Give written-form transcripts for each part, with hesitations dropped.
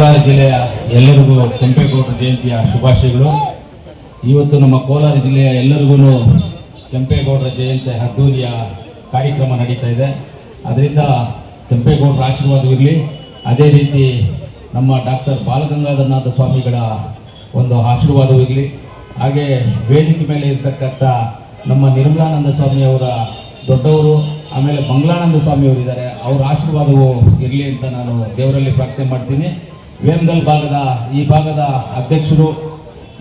ಕೋಲಾರ ಜಿಲ್ಲೆಯ ಎಲ್ಲರಿಗೂ ಕೆಂಪೇಗೌಡರ ಜಯಂತಿಯ ಶುಭಾಶಯಗಳು. ಇವತ್ತು ನಮ್ಮ ಕೋಲಾರ ಜಿಲ್ಲೆಯ ಎಲ್ಲರಿಗೂ ಕೆಂಪೇಗೌಡರ ಜಯಂತಿ ಅದ್ದೂರಿಯ ಕಾರ್ಯಕ್ರಮ ನಡೀತಾ ಇದೆ. ಅದರಿಂದ ಕೆಂಪೇಗೌಡರ ಆಶೀರ್ವಾದವಿರಲಿ. ಅದೇ ರೀತಿ ನಮ್ಮ ಡಾಕ್ಟರ್ ಬಾಲಗಂಗಾಧರನಾಥ ಸ್ವಾಮಿಗಳ ಒಂದು ಆಶೀರ್ವಾದವಿರಲಿ. ಹಾಗೆ ವೇದಿಕೆ ಮೇಲೆ ಇರ್ತಕ್ಕಂಥ ನಮ್ಮ ನಿರ್ಮಲಾನಂದ ಸ್ವಾಮಿಯವರ ದೊಡ್ಡವರು, ಆಮೇಲೆ ಮಂಗಳಾನಂದ ಸ್ವಾಮಿಯವರಿದ್ದಾರೆ, ಅವರ ಆಶೀರ್ವಾದವು ಇರಲಿ ಅಂತ ನಾನು ದೇವರಲ್ಲಿ ಪ್ರಾರ್ಥನೆ ಮಾಡ್ತೀನಿ. ವೇಮಗಲ್ ಭಾಗದ ಈ ಭಾಗದ ಅಧ್ಯಕ್ಷರು,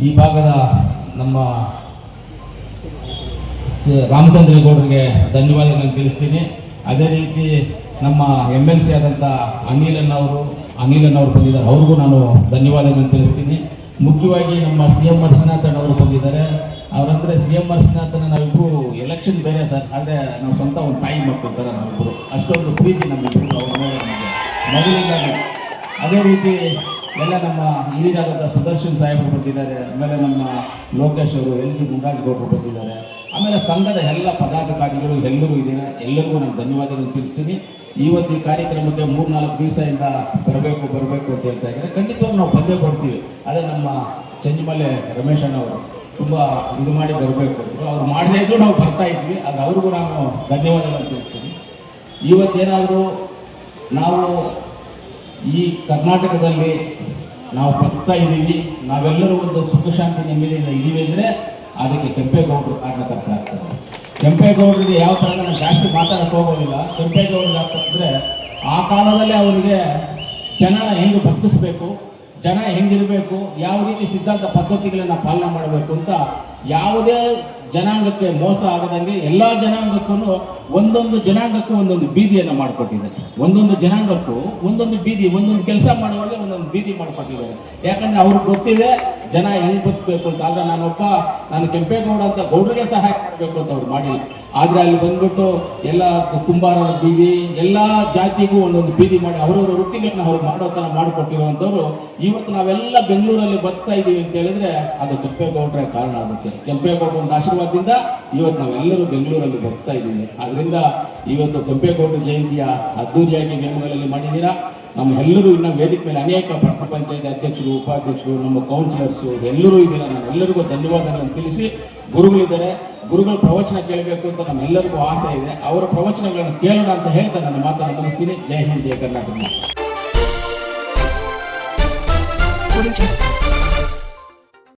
ಈ ಭಾಗದ ನಮ್ಮ ರಾಮಚಂದ್ರೇಗೌಡರಿಗೆ ಧನ್ಯವಾದಗಳನ್ನು ತಿಳಿಸ್ತೀನಿ. ಅದೇ ರೀತಿ ನಮ್ಮ MLC ಆದಂಥ ಅನಿಲನ್ನವರು ಬಂದಿದ್ದಾರೆ, ಅವ್ರಿಗೂ ನಾನು ಧನ್ಯವಾದಗಳನ್ನು ತಿಳಿಸ್ತೀನಿ. ಮುಖ್ಯವಾಗಿ ನಮ್ಮ CM ಅರ್ಶನಾಥನ್ ಅವರು ಬಂದಿದ್ದಾರೆ. ಅವರಂದರೆ CM ಅರ್ಶನಾಥನ ನಾವಿಬ್ಬರು ಎಲೆಕ್ಷನ್ ಬೇರೆ ಸರ್, ಆದರೆ ನಾವು ಸ್ವಂತ ಒಂದು ತಾಯಿ ಮಕ್ಕಳು ಥರ ನಾವಿಬ್ಬರು, ಅಷ್ಟೊಂದು ಪ್ರೀತಿ ನಮ್ಮಿಬ್ಬರು ಅವ್ರ ಮೇಲೆ ಮೊದಲಿಂದಾಗಿ. ಅದೇ ರೀತಿ ಎಲ್ಲ ನಮ್ಮ ಹಿರಿಯರಾದಂಥ ಸುದರ್ಶನ್ ಸಾಹೇಬರು ಬಂದಿದ್ದಾರೆ. ಆಮೇಲೆ ನಮ್ಮ ಲೋಕೇಶ್ ಅವರು, LG ಗುಂಡಾಜಗೌಡರು ಬಂದಿದ್ದಾರೆ. ಆಮೇಲೆ ಸಂಘದ ಎಲ್ಲ ಪದಾಧಿಕಾರಿಗಳು ಎಲ್ಲರೂ ಇದ್ದಾರೆ. ಎಲ್ಲರಿಗೂ ನಾನು ಧನ್ಯವಾದಗಳನ್ನು ತಿಳಿಸ್ತೀನಿ. ಇವತ್ತು ಈ ಕಾರ್ಯಕ್ರಮಕ್ಕೆ 3-4 ದಿವಸದಿಂದ ಬರಬೇಕು ಅಂತ ಹೇಳ್ತಾ ಇದ್ದಾರೆ. ಖಂಡಿತವಾಗಿ ನಾವು ಬಂದೇ ಬರ್ತೀವಿ. ಅದೇ ನಮ್ಮ ಚಂಜಿಮಲೆ ರಮೇಶ್ ಅಣ್ಣವರು ತುಂಬ ಇದು ಮಾಡಿ ಬರಬೇಕು ಅಂದರು. ಅವ್ರು ಮಾಡದೇ ಇದ್ರು ನಾವು ಬರ್ತಾ ಇದ್ವಿ. ಅದು ಅವ್ರಿಗೂ ನಾನು ಧನ್ಯವಾದಗಳನ್ನು ತಿಳಿಸ್ತೀನಿ. ಇವತ್ತೇನಾದರೂ ನಾವು ಈ ಕರ್ನಾಟಕದಲ್ಲಿ ನಾವು ಬರ್ತಾ ಇದ್ದೀವಿ, ನಾವೆಲ್ಲರೂ ಒಂದು ಸುಖ ಶಾಂತಿ ನೆಮ್ಮದಿಯಿಂದ ಇದ್ದೀವಿ ಅಂದರೆ ಅದಕ್ಕೆ ಕೆಂಪೇಗೌಡರು ಕಾರಣಕರ್ತ ಆಗ್ತಾರೆ. ಕೆಂಪೇಗೌಡರಿಗೆ ಯಾವ ಥರ ನಾನು ಜಾಸ್ತಿ ಮಾತಾಡಕ್ಕೆ ಹೋಗೋದಿಲ್ಲ. ಕೆಂಪೇಗೌಡರು ಯಾಕಂದರೆ ಆ ಕಾಲದಲ್ಲೇ ಅವರಿಗೆ ಜನನ ಹೆಂಗೆ ಬದುಕಿಸ್ಬೇಕು, ಜನ ಹೆಂಗಿರಬೇಕು, ಯಾವ ರೀತಿ ಸಿದ್ಧಾಂತ ಪದ್ಧತಿಗಳನ್ನು ಪಾಲನೆ ಮಾಡಬೇಕು ಅಂತ ಯಾವುದೇ ಜನಾಂಗಕ್ಕೆ ಮೋಸ ಆಗದಂಗೆ ಎಲ್ಲ ಜನಾಂಗಕ್ಕೂ ಒಂದೊಂದು ಜನಾಂಗಕ್ಕೂ ಒಂದೊಂದು ಬೀದಿಯನ್ನು ಮಾಡಿಕೊಟ್ಟಿದ್ದಾರೆ. ಒಂದೊಂದು ಜನಾಂಗಕ್ಕೂ ಒಂದೊಂದು ಬೀದಿ, ಒಂದೊಂದು ಕೆಲಸ ಮಾಡುವಾಗ ಒಂದೊಂದು ಬೀದಿ ಮಾಡಿಕೊಟ್ಟಿದ್ದಾರೆ. ಯಾಕಂದರೆ ಅವ್ರಿಗೆ ಗೊತ್ತಿದೆ ಜನ ಹೆಂಗೆ ಬದುಕಬೇಕು ಅಂತ. ಆಗ ನಾನು ಕೆಂಪೇಗೌಡ ಅಂತ ಗೌಡರಿಗೆ ಸಹಾಯ ಮಾಡಬೇಕು ಅಂತ ಅವ್ರು ಮಾಡಿಲ್ಲ. ಆದರೆ ಅಲ್ಲಿ ಬಂದ್ಬಿಟ್ಟು ಎಲ್ಲ ಕುಂಬಾರರ ಬೀದಿ, ಎಲ್ಲ ಜಾತಿಗೂ ಒಂದೊಂದು ಬೀದಿ ಮಾಡಿ ಅವರವರ ವೃತ್ತಿಗಳನ್ನ ಅವ್ರು ಮಾಡೋ ಥರ ಮಾಡಿಕೊಟ್ಟಿರುವಂಥವ್ರು. ಇವತ್ತು ನಾವೆಲ್ಲ ಬೆಂಗಳೂರಲ್ಲಿ ಬದುಕ್ತಾ ಇದ್ದೀವಿ ಅಂತ ಹೇಳಿದ್ರೆ ಅದು ಕೆಂಪೇಗೌಡರ ಕಾರಣ ಆಗುತ್ತೆ. ಕೆಂಪೇಗೌಡರ ಒಂದು ಆಶೀರ್ವಾದದಿಂದ ಇವತ್ತು ನಾವೆಲ್ಲರೂ ಬೆಂಗಳೂರಲ್ಲಿ ಬದುಕ್ತಾ ಇದ್ದೀವಿ. ಆದ್ದರಿಂದ ಇವತ್ತು ಕೆಂಪೇಗೌಡರ ಜಯಂತಿಯ ಅದ್ದೂರಿಯಾಗಿ ವೇಮಗಲಲ್ಲಿ ಮಾಡಿದ್ದೀರಾ. ನಮ್ಮ ಎಲ್ಲರೂ ಇನ್ನು ವೇದಿಕೆ ಮೇಲೆ ಅನೇಕ ಪಟ್ಟಣ ಪಂಚಾಯತ್ ಅಧ್ಯಕ್ಷರು, ಉಪಾಧ್ಯಕ್ಷರು, ನಮ್ಮ ಕೌನ್ಸಿಲರ್ಸು ಎಲ್ಲರೂ ಇದ್ದೀರಾ. ನಾನು ಎಲ್ಲರಿಗೂ ಧನ್ಯವಾದಗಳನ್ನು ತಿಳಿಸಿ, ಗುರುಗಳಿದ್ದಾರೆ, ಗುರುಗಳ ಪ್ರವಚನ ಕೇಳಬೇಕು ಅಂತ ನಮ್ಮೆಲ್ಲರಿಗೂ ಆಸೆ ಇದೆ. ಅವರ ಪ್ರವಚನಗಳನ್ನು ಕೇಳೋಣ ಅಂತ ಹೇಳ್ತಾ ನನ್ನ ಮಾತನ್ನು ಮುಗಿಸ್ತೀನಿ. ಜೈ ಹಿಂದ್, ಜೈ ಕರ್ನಾಟಕ.